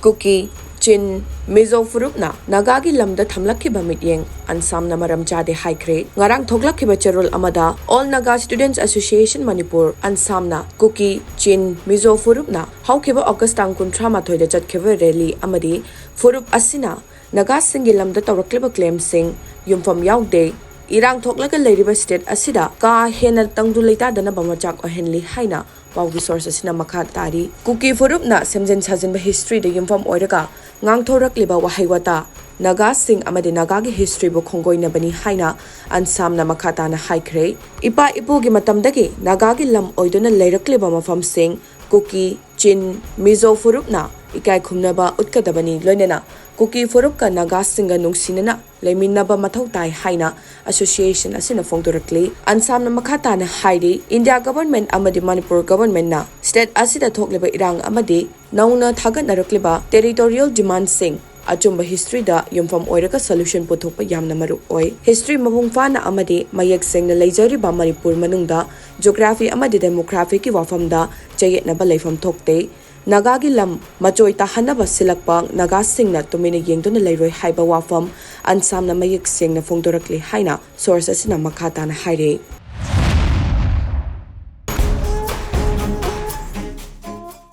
Kuki, Chin, Mizo Phrup na Naga gi Lamda Thamlakliba Mityeng, Ansam na Maram Chade Haikre, ngarang Thamlakliba Cherol Amada, All Naga Students Association Manipur, Ansam na Kuki, Chin, Mizo Phrup na Haukiba August Tangkun Trama Toida Chatkiba Rally Amadi, Phrup Asina, Naga Singi Lamda Tawrakliba Claim Sing, Yumfam Yaugde, Irang Thoklaga Ladiba State Asida, Ka Hena Tangdulita Dana Bamachak or Henley Haina. Pau resources na makha tari Kuki Phrup na semjen sajin ba history de yumfam oiraga ngang thorakliba wahaywata Naga sing amadi Naga gi history bo khongoi na bani haina Ansam na makha ta na Haikre ipa ipu gi matamdagi Naga gi lam oidona leirakliba mafam sing Kuki Chin Mizo Phrup na ikai khumnaba utkadabani loinena Kuki Phrup ka Naga singa nungsinana leiminaba mathau tai haina association asina fongdorakli Ansam na makhata na haidi India government amadi Manipur government na state asida thokleba irang amadi nauna thagat narakliba territorial demand sing achumba history da yumfam oiraka solution puthokpa yamna maru oi history mabung fana amadi mayak sing na leijari ba Manipur manungda geography amadi demography ki wafam da chayetna ba leifam thokte Naga gi lam machoi ta hanaba silakpang Naga sing na tumina yengdona leiroi haiba wafam Ansam na mayak sing na fongdorakli haina sources na makhata na haire